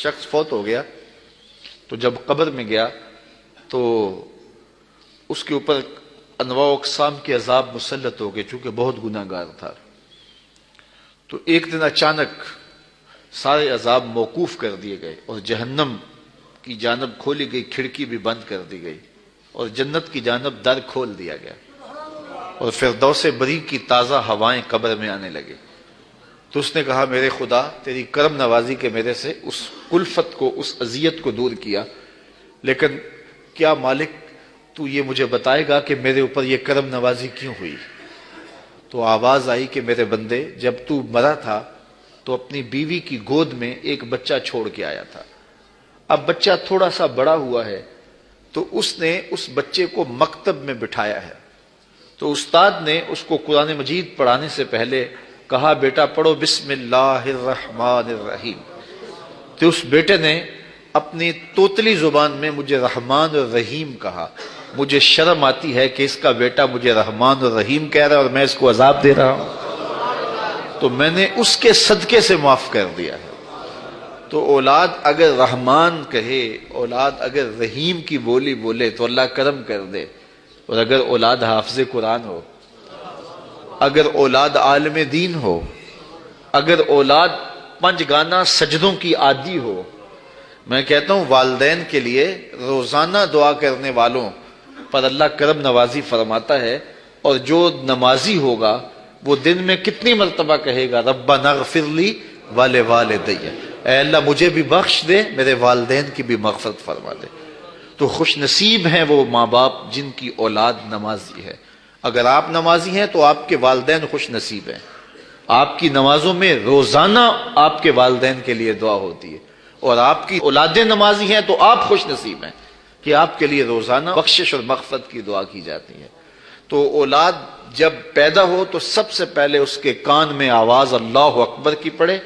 شخص فوت ہو گیا تو جب قبر میں گیا تو اس کے اوپر انواع و اقسام کے عذاب مسلط ہو گئے چونکہ بہت گناہ گار تھا. تو ایک دن اچانک سارے عذاب موقوف کر دیے گئے اور جہنم کی جانب کھولی گئی کھڑکی بھی بند کر دی گئی اور جنت کی جانب در کھول دیا گیا اور فردوس بری کی تازہ ہوائیں قبر میں آنے لگے. تو اس نے کہا میرے خدا تیری کرم نوازی کے میرے سے اس کلفت کو اس اذیت کو دور کیا، لیکن کیا مالک تو یہ مجھے بتائے گا کہ میرے اوپر یہ کرم نوازی کیوں ہوئی؟ تو آواز آئی کہ میرے بندے جب تو مرا تھا تو اپنی بیوی کی گود میں ایک بچہ چھوڑ کے آیا تھا. اب بچہ تھوڑا سا بڑا ہوا ہے تو اس نے اس بچے کو مکتب میں بٹھایا ہے. تو استاد نے اس کو قرآن مجید پڑھانے سے پہلے کہا بیٹا پڑھو بسم اللہ الرحمن الرحیم. تو اس بیٹے نے اپنی توتلی زبان میں مجھے رحمان اور رحیم کہا. مجھے شرم آتی ہے کہ اس کا بیٹا مجھے رحمان اور رحیم کہہ رہا ہے اور میں اس کو عذاب دے رہا ہوں. تو میں نے اس کے صدقے سے معاف کر دیا ہے. تو اولاد اگر رحمان کہے، اولاد اگر رحیم کی بولی بولے تو اللہ کرم کر دے. اور اگر اولاد حافظ قرآن ہو، اگر اولاد عالم دین ہو، اگر اولاد 5 گانا سجدوں کی عادی ہو، میں کہتا ہوں والدین کے لیے روزانہ دعا کرنے والوں پر اللہ کرم نوازی فرماتا ہے. اور جو نمازی ہوگا وہ دن میں کتنی مرتبہ کہے گا ربنا اغفر لی ولوالدی، اے اللہ مجھے بھی بخش دے، میرے والدین کی بھی مغفرت فرما دے. تو خوش نصیب ہیں وہ ماں باپ جن کی اولاد نمازی ہے. اگر آپ نمازی ہیں تو آپ کے والدین خوش نصیب ہیں. آپ کی نمازوں میں روزانہ آپ کے والدین کے لیے دعا ہوتی ہے، اور آپ کی اولادیں نمازی ہیں تو آپ خوش نصیب ہیں کہ آپ کے لیے روزانہ بخشش اور مغفرت کی دعا کی جاتی ہے. تو اولاد جب پیدا ہو تو سب سے پہلے اس کے کان میں آواز اللہ اکبر کی پڑے،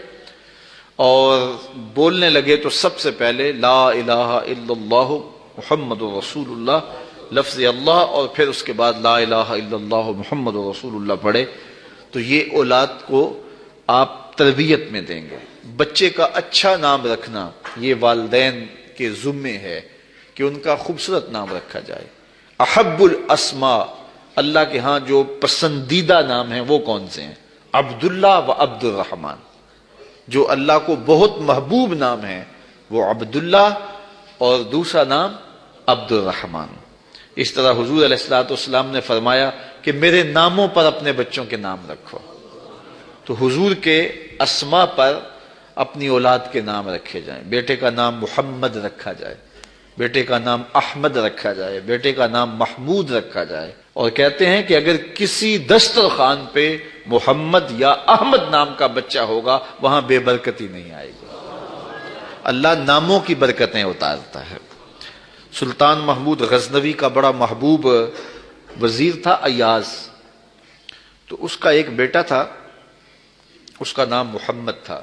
اور بولنے لگے تو سب سے پہلے لا الہ الا اللہ محمد رسول اللہ لفظ اللہ، اور پھر اس کے بعد لا الہ الا اللہ محمد رسول اللہ پڑھے. تو یہ اولاد کو آپ تربیت میں دیں گے. بچے کا اچھا نام رکھنا یہ والدین کے ذمے ہے کہ ان کا خوبصورت نام رکھا جائے. احب الاسماء، اللہ کے ہاں جو پسندیدہ نام ہیں وہ کون سے ہیں؟ عبداللہ و عبد الرحمن. جو اللہ کو بہت محبوب نام ہے وہ عبداللہ اور دوسرا نام عبد الرحمن. اس طرح حضور علیہ الصلوۃ والسلام نے فرمایا کہ میرے ناموں پر اپنے بچوں کے نام رکھو. تو حضور کے اسماء پر اپنی اولاد کے نام رکھے جائیں. بیٹے کا نام محمد رکھا جائے، بیٹے کا نام احمد رکھا جائے، بیٹے کا نام محمود رکھا جائے. اور کہتے ہیں کہ اگر کسی دسترخوان پہ محمد یا احمد نام کا بچہ ہوگا وہاں بے برکتی نہیں آئے گی. اللہ ناموں کی برکتیں اتارتا ہے. سلطان محمود غزنوی کا بڑا محبوب وزیر تھا ایاز. تو اس کا ایک بیٹا تھا، اس کا نام محمد تھا.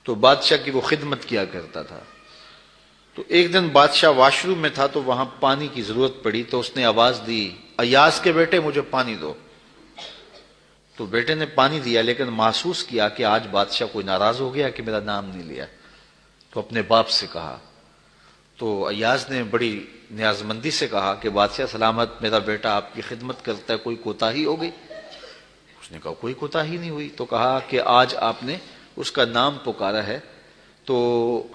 تو بادشاہ کی وہ خدمت کیا کرتا تھا. تو ایک دن بادشاہ واش روم میں تھا تو وہاں پانی کی ضرورت پڑی. تو اس نے آواز دی ایاز کے بیٹے مجھے پانی دو. تو بیٹے نے پانی دیا لیکن محسوس کیا کہ آج بادشاہ کوئی ناراض ہو گیا کہ میرا نام نہیں لیا. تو اپنے باپ سے کہا. تو ایاز نے بڑی نیازمندی سے کہا کہ بادشاہ سلامت، میرا بیٹا آپ کی خدمت کرتا ہے، کوئی کوتاہی ہو گئی؟ اس نے کہا کوئی کوتاہی نہیں ہوئی. تو کہا کہ آج آپ نے اس کا نام پکارا ہے تو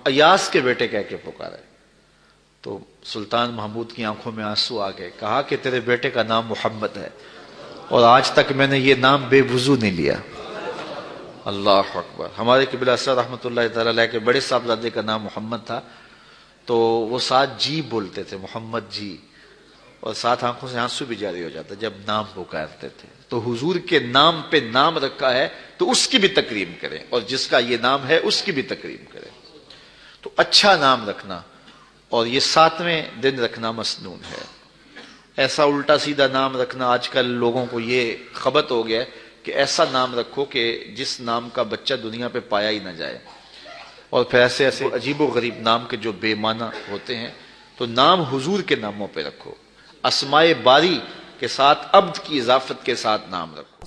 ایاز کے بیٹے کہہ کے پکارا ہے. تو سلطان محمود کی آنکھوں میں آنسو آ گئے. کہا کہ تیرے بیٹے کا نام محمد ہے اور آج تک میں نے یہ نام بے وضو نہیں لیا. اللہ اکبر. ہمارے قبلہ سر رحمۃ اللہ تعالی علیہ کے بڑے صاحبزادے کا نام محمد تھا. تو وہ ساتھ جی بولتے تھے، محمد جی، اور ساتھ آنکھوں سے آنسو بھی جاری ہو جاتا جب نام پکارتے تھے. تو حضور کے نام پہ نام رکھا ہے تو اس کی بھی تکریم کریں، اور جس کا یہ نام ہے اس کی بھی تکریم کریں. تو اچھا نام رکھنا اور یہ 7ویں دن رکھنا مسنون ہے. ایسا الٹا سیدھا نام رکھنا آج کل لوگوں کو یہ خبط ہو گیا ہے کہ ایسا نام رکھو کہ جس نام کا بچہ دنیا پہ پایا ہی نہ جائے. اور پھر ایسے ایسے عجیب و غریب نام کے جو بے معنی ہوتے ہیں. تو نام حضور کے ناموں پہ رکھو. اسماء باری کے ساتھ عبد کی اضافت کے ساتھ نام رکھو.